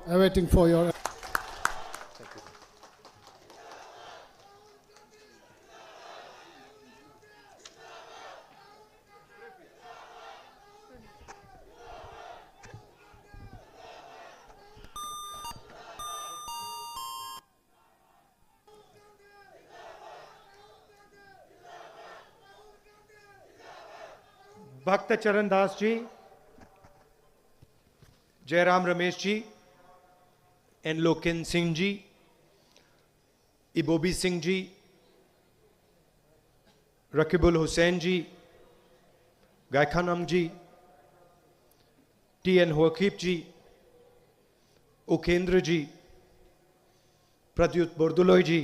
Awaiting for your... Bhakta Charan Das ji, Jairam Ramesh ji, N Lokin Singh ji, Ibobi Singh ji, Rakibul Hussain ji, Gaikhangam ji, T N. Haokip ji, Ukendra ji, Pradyut Bordoloi ji,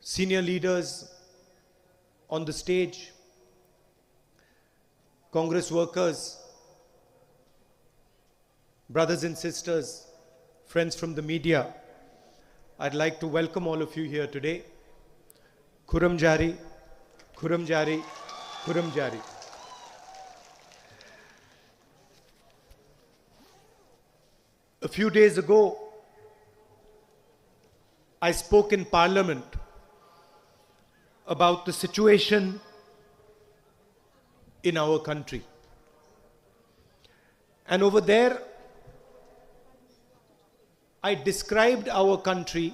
senior leaders on the stage, Congress workers, brothers and sisters, friends from the media, I'd like to welcome all of you here today. Khurram Jari, Khurram Jari, Khurram Jari. A few days ago, I spoke in Parliament about the situation in our country. And over there, I described our country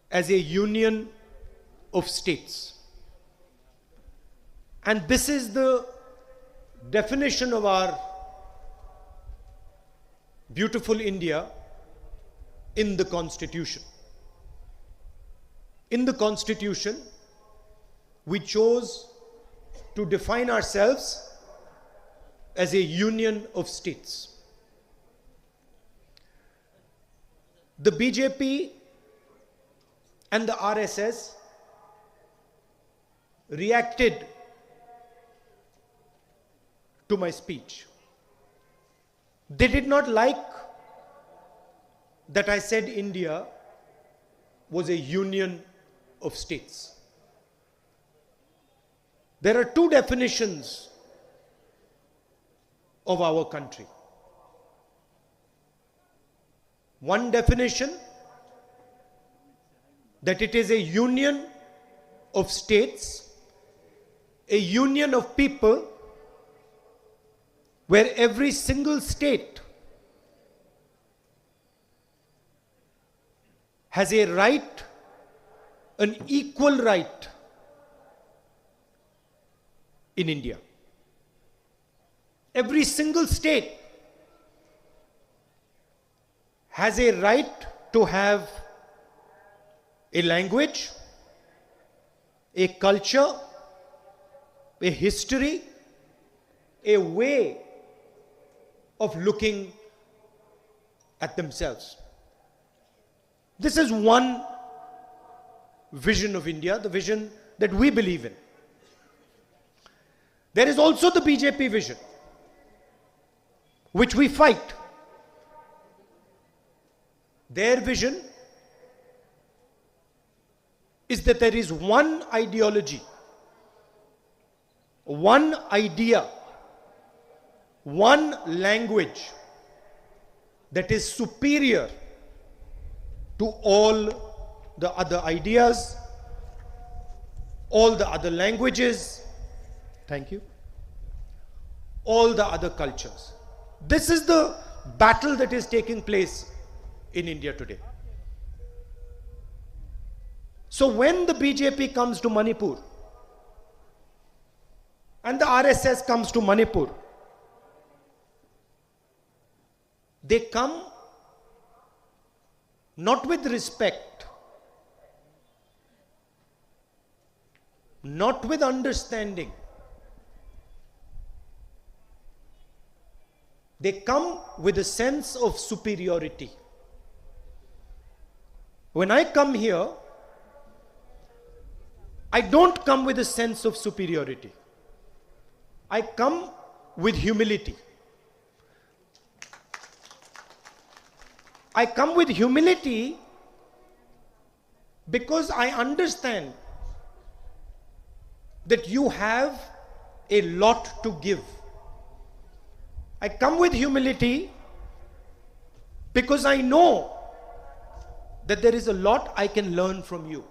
as a union of states. And this is the definition of our beautiful India in the Constitution. In the Constitution, we chose to define ourselves as a union of states. The BJP and the RSS reacted to my speech. They did not like that I said India was a union of states. There are two definitions of our country. One definition, that it is a union of states, a union of people, where every single state has a right, an equal right in India. Every single state has a right to have a language, a culture, a history, a way of looking at themselves. This is one vision of India, the vision that we believe in. There is also the BJP vision, which we fight. Their vision is that there is one ideology, one idea, one language that is superior to all the other ideas, all the other languages, thank you, all the other cultures. This is the battle that is taking place in India today. So when the BJP comes to Manipur and the RSS comes to Manipur, they come not with respect, not with understanding. They come with a sense of superiority. When I come here, I don't come with a sense of superiority. I come with humility. I come with humility because I understand that you have a lot to give. I come with humility because I know that there is a lot I can learn from you.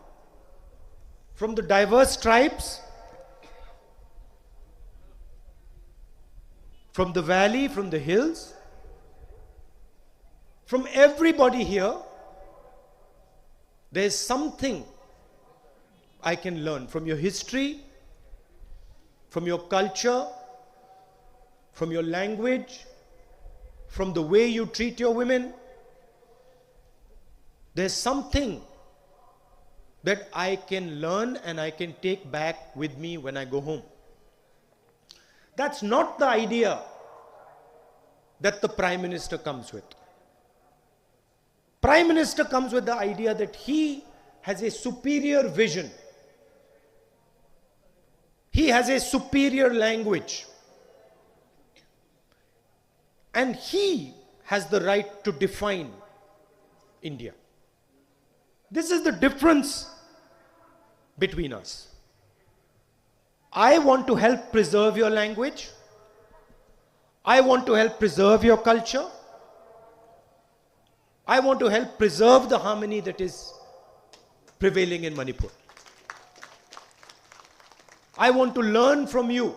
From the diverse tribes, from the valley, from the hills, from everybody here, there is something I can learn from your history, from your culture, from your language, from the way you treat your women. There's something that I can learn and I can take back with me when I go home. That's not the idea that the Prime Minister comes with. Prime Minister comes with the idea that he has a superior vision. He has a superior language. And he has the right to define India. This is the difference between us. I want to help preserve your language. I want to help preserve your culture. I want to help preserve the harmony that is prevailing in Manipur. I want to learn from you.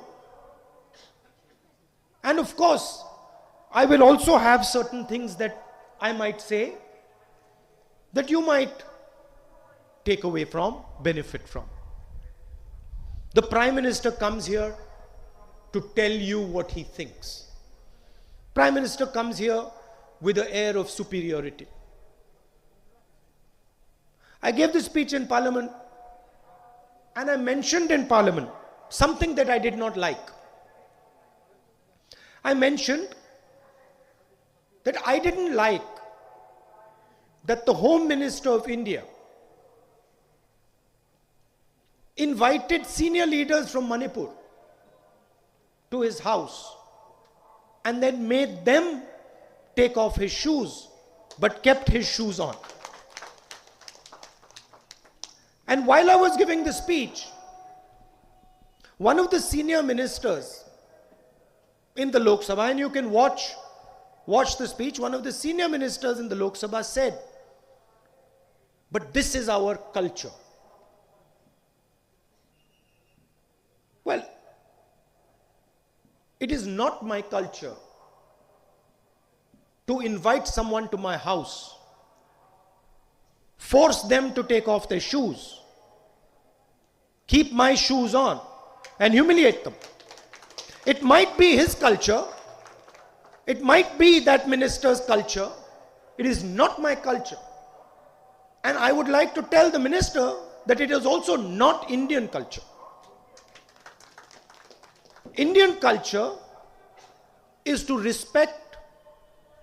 And of course, I will also have certain things that I might say that you might take away from, benefit from. The Prime Minister comes here to tell you what he thinks. Prime Minister comes here with an air of superiority. I gave this speech in Parliament and I mentioned in Parliament something that I did not like. I mentioned that I didn't like that the Home Minister of India invited senior leaders from Manipur to his house and then made them take off his shoes but kept his shoes on. And while I was giving the speech, one of the senior ministers in the Lok Sabha, and you can watch the speech, one of the senior ministers in the Lok Sabha said, "But this is our culture." Well, it is not my culture to invite someone to my house, force them to take off their shoes, keep my shoes on, and humiliate them. It might be his culture, it might be that minister's culture, it is not my culture. And I would like to tell the minister that it is also not Indian culture. Indian culture is to respect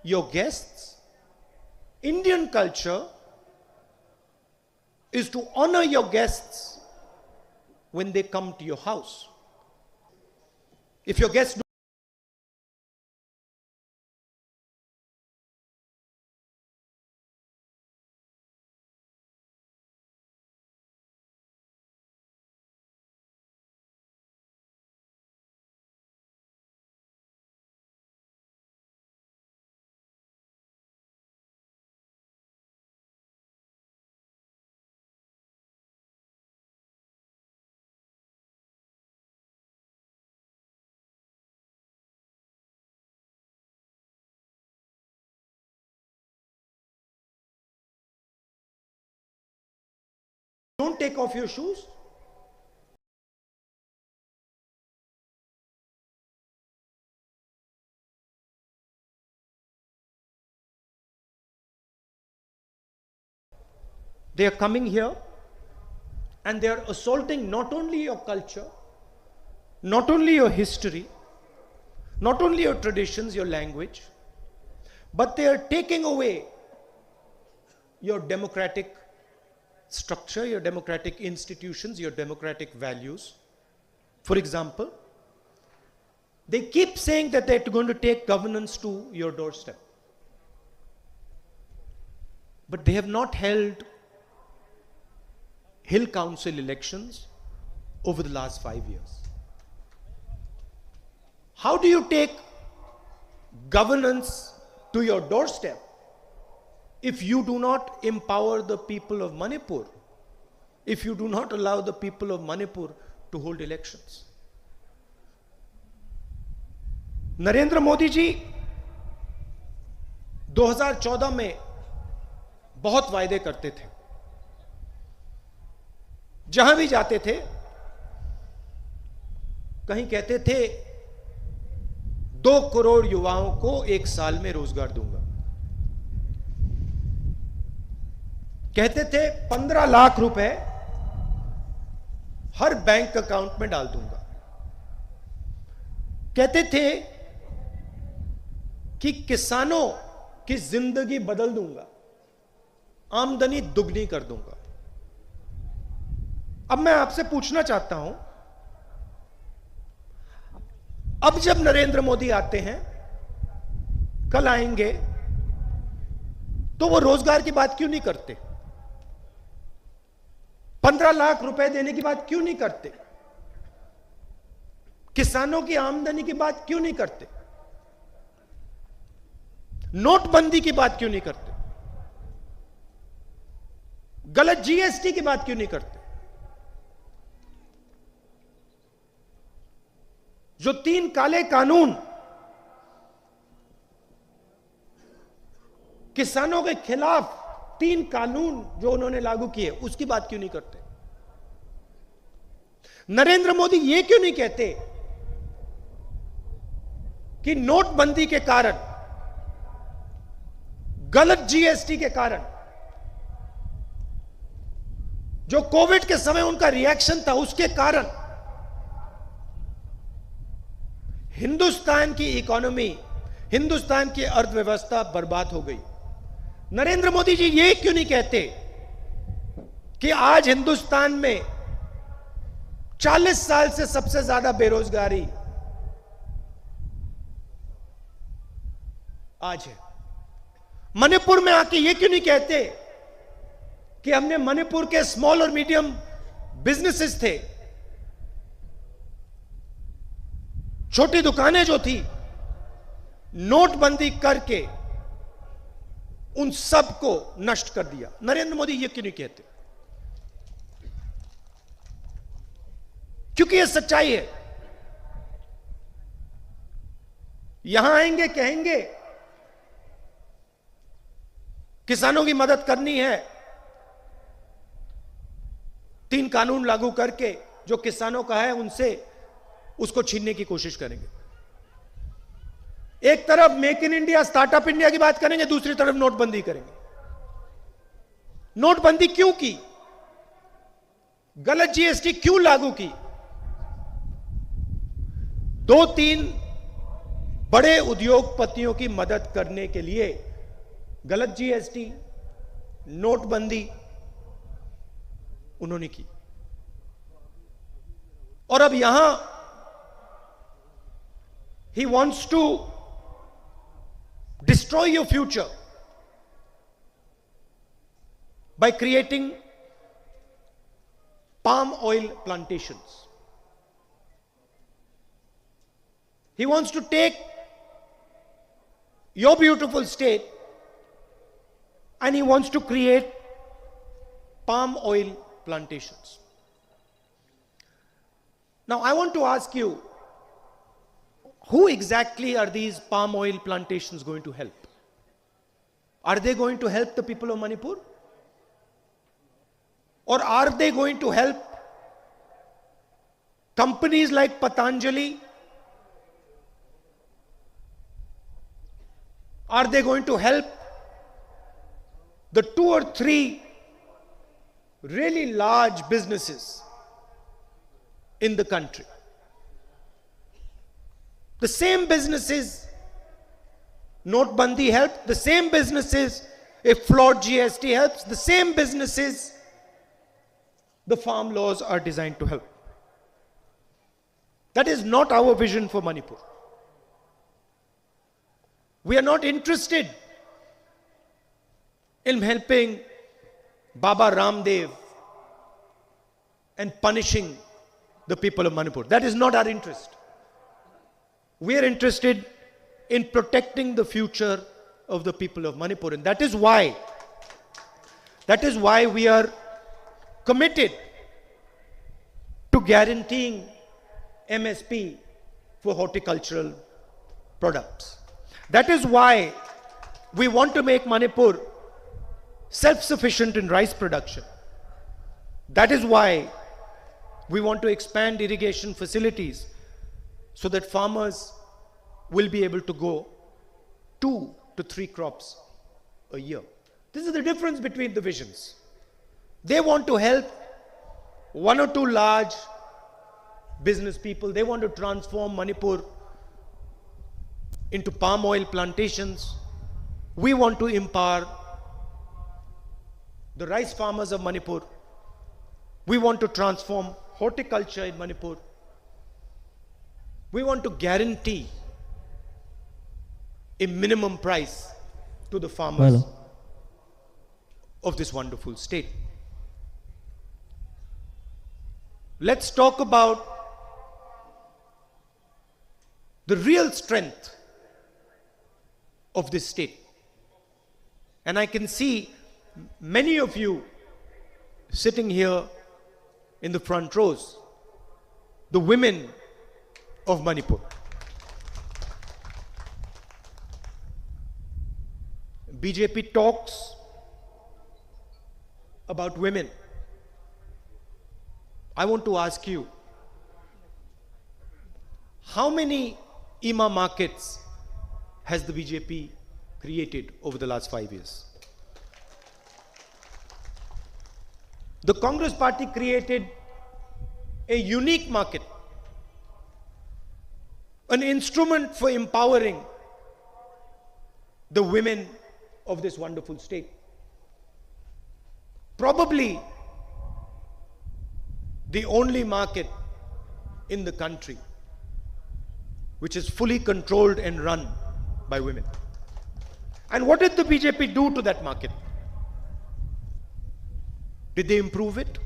your guests. Indian culture is to honor your guests when they come to your house. If your guests don't take off your shoes, they are coming here and they are assaulting not only your culture, not only your history, not only your traditions, your language, but they are taking away your democratic structure, your democratic institutions, your democratic values. For example, they keep saying that they're going to take governance to your doorstep. But they have not held Hill Council elections over the last 5 years. How do you take governance to your doorstep if you do not empower the people of Manipur, if you do not allow the people of Manipur to hold elections. Narendra Modi ji 2014 में बहुत वायदे करते थे, जहां भी जाते थे कहीं कहते थे 2 करोड़ युवाओं को 1 साल में रोजगार दूंगा, कहते थे 15 लाख रुपए हर बैंक अकाउंट में डाल दूंगा, कहते थे कि किसानों की जिंदगी बदल दूंगा, आमदनी दुगनी कर दूंगा। अब मैं आपसे पूछना चाहता हूं, अब जब नरेंद्र मोदी आते हैं, कल आएंगे, तो वो रोजगार की बात क्यों नहीं करते? 15 लाख रुपए देने की बात क्यों नहीं करते? किसानों की आमदनी की बात क्यों नहीं करते? नोटबंदी की बात क्यों नहीं करते? गलत जीएसटी की बात क्यों नहीं करते? जो 3 काले कानून किसानों के खिलाफ 3 कानून जो उन्होंने लागू किए, उसकी बात क्यों नहीं करते? नरेंद्र मोदी ये क्यों नहीं कहते कि नोटबंदी के कारण, गलत जीएसटी के कारण, जो कोविड के समय उनका रिएक्शन था, उसके कारण हिंदुस्तान की इकोनॉमी, हिंदुस्तान की अर्थव्यवस्था बर्बाद हो गई? नरेंद्र मोदी जी ये क्यों नहीं कहते कि आज हिंदुस्तान में 40 साल से सबसे ज्यादा बेरोजगारी आज है? मणिपुर में आके ये क्यों नहीं कहते कि हमने मणिपुर के स्मॉल और मीडियम बिजनेसेस थे, छोटी दुकानें जो थी, नोटबंदी करके उन सबको नष्ट कर दिया? नरेंद्र मोदी ये क्यों नहीं कहते? क्योंकि ये सच्चाई है। यहां आएंगे, कहेंगे किसानों की मदद करनी है, 3 कानून लागू करके जो किसानों का है उनसे उसको छीनने की कोशिश करेंगे। एक तरफ make in India, startup India की बात करेंगे, दूसरी तरफ नोटबंदी करेंगे। नोटबंदी क्यों की? गलत जीएसटी क्यों लागू की? 2-3 बड़े उद्योगपतियों की मदद करने के लिए गलत जीएसटी, नोटबंदी उन्होंने की। और अब यहां he wants to destroy your future by creating palm oil plantations. He wants to take your beautiful state and he wants to create palm oil plantations. Now I want to ask you, who exactly are these palm oil plantations going to help? Are they going to help the people of Manipur? Or are they going to help companies like Patanjali? Are they going to help the 2 or 3 really large businesses in the country? The same businesses Notbandi helped, the same businesses if flawed GST helps, the same businesses the farm laws are designed to help. That is not our vision for Manipur. We are not interested in helping Baba Ramdev and punishing the people of Manipur. That is not our interest. We are interested in protecting the future of the people of Manipur. And that is why we are committed to guaranteeing MSP for horticultural products. That is why we want to make Manipur self-sufficient in rice production. That is why we want to expand irrigation facilities so that farmers will be able to grow 2 to 3 crops a year. This is the difference between the visions. They want to help 1 or 2 large business people. They want to transform Manipur into palm oil plantations. We want to empower the rice farmers of Manipur. We want to transform horticulture in Manipur. We want to guarantee a minimum price to the farmers of this wonderful state. Let's talk about the real strength of this state. And I can see many of you sitting here in the front rows, the women of Manipur. BJP talks about women. I want to ask you, how many IMA markets has the BJP created over the last 5 years? The Congress party created a unique market, an instrument for empowering the women of this wonderful state. Probably the only market in the country which is fully controlled and run by women. And what did the BJP do to that market? Did they improve it?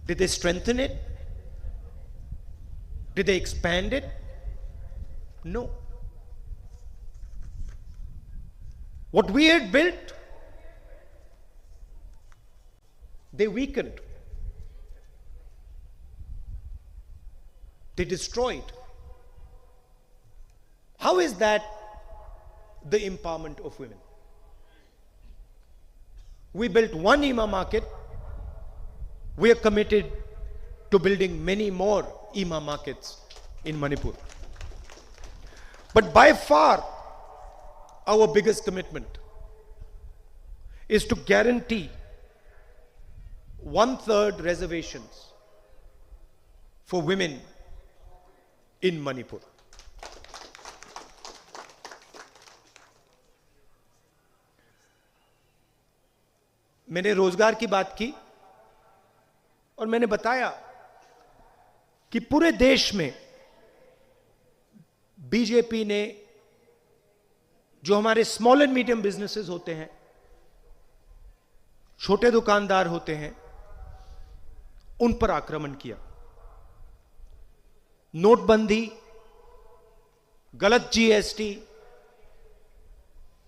Did they strengthen it? Did they expand it? No. What we had built, they weakened. They destroyed. How is that the empowerment of women? We built one IMA market. We are committed to building many more IMA markets in Manipur. But by far, our biggest commitment is to guarantee 1/3 reservations for women in Manipur. मैंने रोजगार की बात की और मैंने बताया कि पूरे देश में बीजेपी ने जो हमारे स्मॉल एंड मीडियम बिजनेसेस होते हैं, छोटे दुकानदार होते हैं, उन पर आक्रमण किया। नोटबंदी, गलत जीएसटी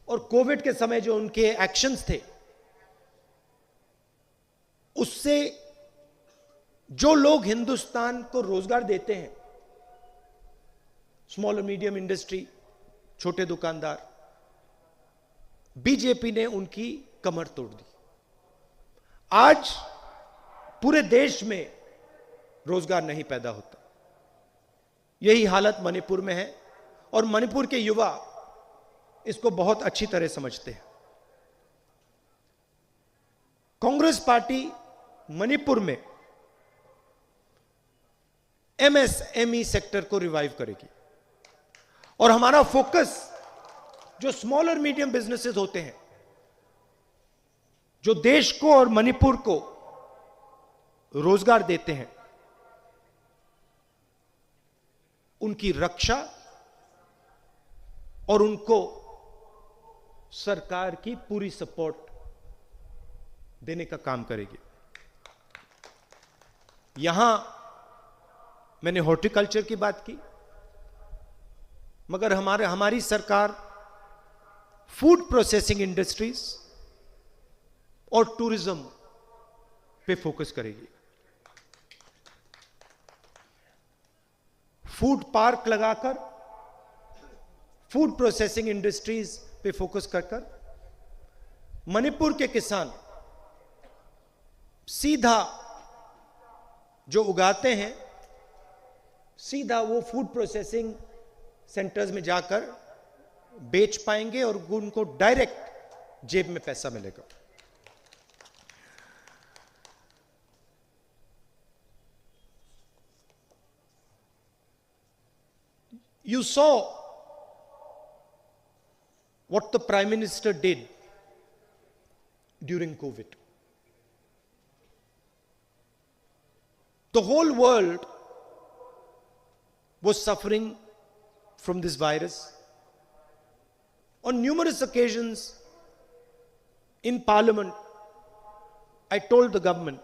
और कोविड के समय जो उनके एक्शंस थे, उससे जो लोग हिंदुस्तान को रोजगार देते हैं, स्मॉल और मीडियम इंडस्ट्री, छोटे दुकानदार, बीजेपी ने उनकी कमर तोड़ दी। आज पूरे देश में रोजगार नहीं पैदा होता। यही हालत मणिपुर में है और मणिपुर के युवा इसको बहुत अच्छी तरह समझते हैं। कांग्रेस पार्टी मणिपुर में एमएसएमई सेक्टर को रिवाइव करेगी और हमारा फोकस जो स्मॉल और मीडियम बिजनेसेस होते हैं, जो देश को और मणिपुर को रोजगार देते हैं, उनकी रक्षा और उनको सरकार की पूरी सपोर्ट देने का काम करेगी। यहां मैंने हॉर्टिकल्चर की बात की, मगर हमारी सरकार फूड प्रोसेसिंग इंडस्ट्रीज और टूरिज्म पे फोकस करेगी। फूड पार्क लगाकर फूड प्रोसेसिंग इंडस्ट्रीज पे फोकस कर मणिपुर के किसान सीधा जो उगाते हैं सीधा वो फूड प्रोसेसिंग सेंटर्स में जाकर बेच पाएंगे और उनको डायरेक्ट जेब में पैसा मिलेगा। You saw what the Prime Minister did during COVID. The whole world was suffering from this virus. On numerous occasions in Parliament, I told the government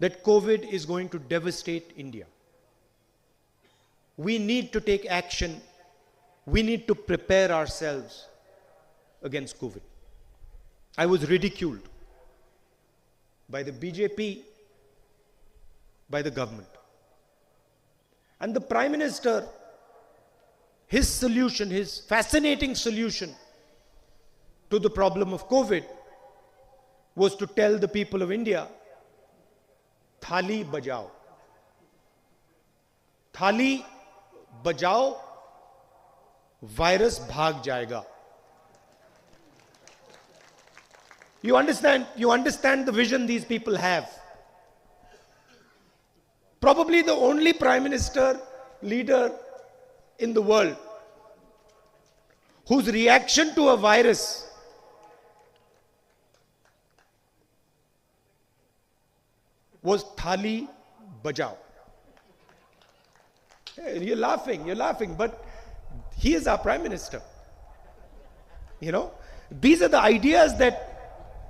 that COVID is going to devastate India. We need to take action. We need to prepare ourselves against COVID. I was ridiculed by the BJP, by the government. And the Prime Minister, his solution, his fascinating solution to the problem of COVID was to tell the people of India, Thali bajao. Thali bajao, virus bhag jayega. You understand the vision these people have. Probably the only Prime Minister, leader in the world whose reaction to a virus was Thali bajao. Hey, you're laughing, but he is our Prime Minister. You know, these are the ideas that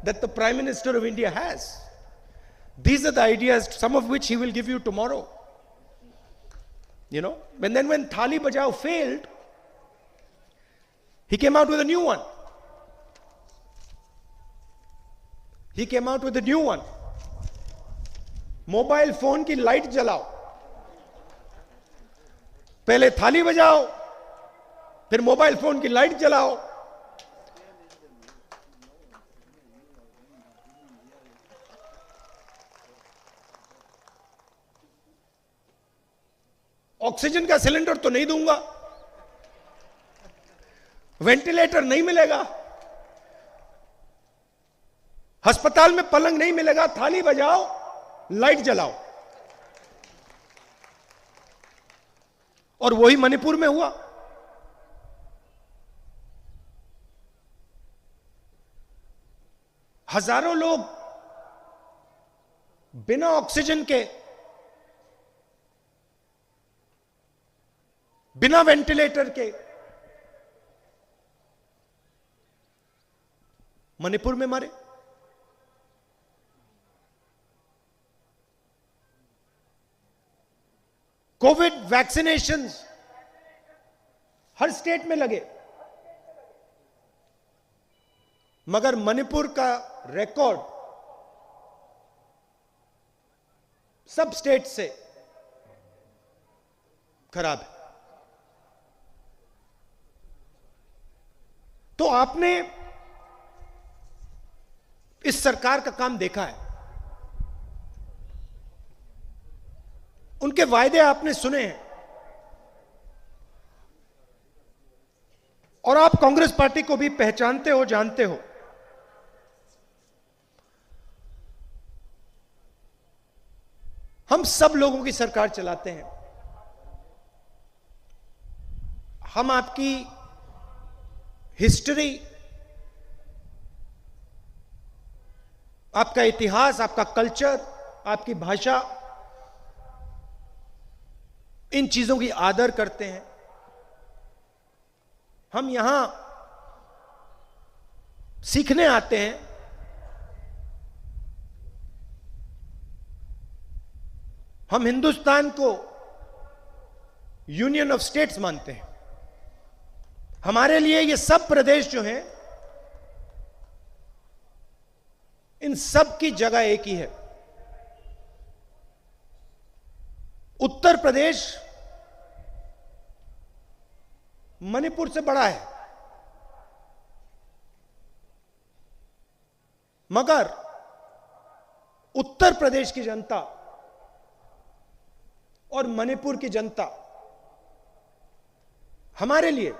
the Prime Minister of India has. These are the ideas, some of which he will give you tomorrow. You know, and then when Thali Bajao failed, he came out with a new one. Mobile phone की light जलाओ, पहले थाली बजाओ, फिर mobile phone की light जलाओ। Oxygen का cylinder तो नहीं दूंगा, वेंटिलेटर नहीं मिलेगा, अस्पताल में पलंग नहीं मिलेगा, थाली बजाओ, लाइट जलाओ। और वही मणिपुर में हुआ। हजारों लोग बिना ऑक्सीजन के, बिना वेंटिलेटर के मणिपुर में मरे। कोविड वैक्सीनेशंस हर स्टेट में लगे, मगर मणिपुर का रिकॉर्ड सब स्टेट से खराब है। तो आपने इस सरकार का काम देखा है, उनके वायदे आपने सुने हैं, और आप कांग्रेस पार्टी को भी पहचानते हो, जानते हो। हम सब लोगों की सरकार चलाते हैं। हम आपकी हिस्ट्री, आपका इतिहास, आपका कल्चर, आपकी भाषा, इन चीजों की आदर करते हैं। हम यहां सीखने आते हैं। हम हिंदुस्तान को यूनियन ऑफ स्टेट्स मानते हैं। हमारे लिए ये सब प्रदेश जो हैं, इन सब की जगह एक ही है। उत्तर प्रदेश मणिपुर से बड़ा है, मगर उत्तर प्रदेश की जनता और मणिपुर की जनता हमारे लिए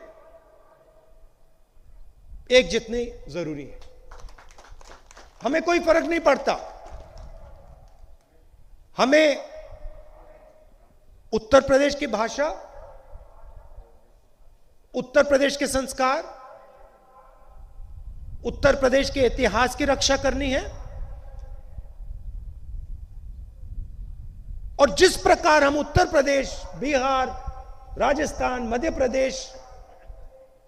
एक जितनी जरूरी है। हमें कोई फर्क नहीं पड़ता, हमें उत्तर प्रदेश की भाषा, उत्तर प्रदेश के संस्कार, उत्तर प्रदेश के इतिहास की रक्षा करनी है। और जिस प्रकार हम उत्तर प्रदेश, बिहार, राजस्थान, मध्य प्रदेश,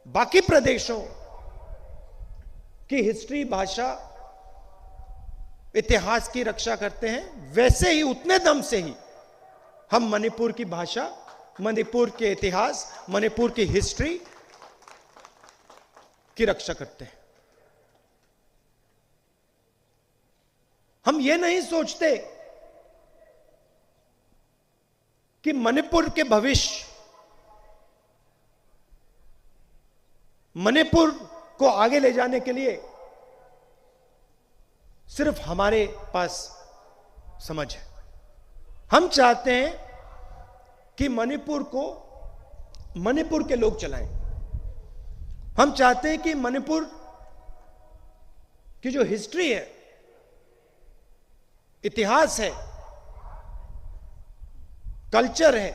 बाकी प्रदेशों की हिस्ट्री, भाषा, इतिहास की रक्षा करते हैं, वैसे ही उतने दम से ही हम मणिपुर की भाषा, मणिपुर के इतिहास, मणिपुर की हिस्ट्री की रक्षा करते हैं। हम यह नहीं सोचते कि मणिपुर के भविष्य, मणिपुर को आगे ले जाने के लिए सिर्फ हमारे पास समझ है। हम चाहते हैं कि मणिपुर को मणिपुर के लोग चलाएं। हम चाहते हैं कि मणिपुर की जो हिस्ट्री है, इतिहास है, कल्चर है,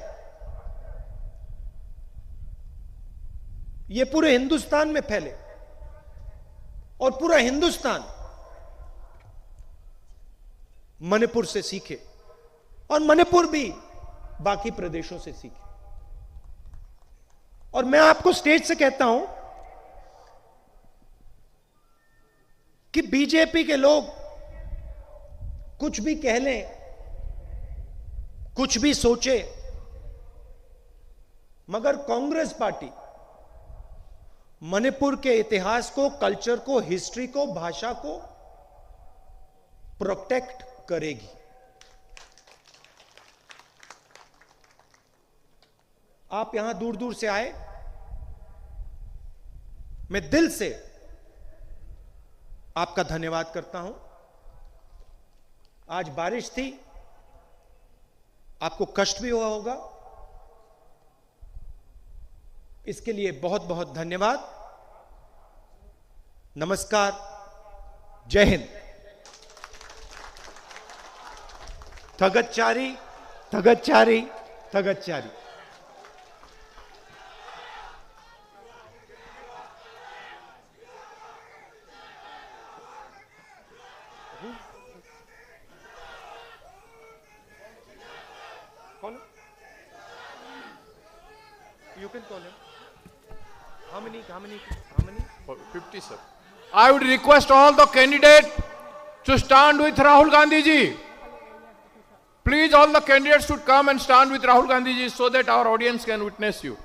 ये पूरे हिंदुस्तान में फैले और पूरा हिंदुस्तान मणिपुर से सीखे और मणिपुर भी बाकी प्रदेशों से सीखे। और मैं आपको स्टेज से कहता हूं कि बीजेपी के लोग कुछ भी कह लें, कुछ भी सोचे, मगर कांग्रेस पार्टी मणिपुर के इतिहास को, कल्चर को, हिस्ट्री को, भाषा को प्रोटेक्ट करेगी। आप यहां दूर दूर से आए, मैं दिल से आपका धन्यवाद करता हूं। आज बारिश थी, आपको कष्ट भी हुआ होगा, इसके लिए बहुत बहुत धन्यवाद। नमस्कार, जय Hind. थगच्चारी, थगच्चारी, थगच्चारी। You can call him. How many? 50, sir. I would request all the candidates to stand with Rahul Gandhi ji. Please, all the candidates should come and stand with Rahul Gandhi ji so that our audience can witness you.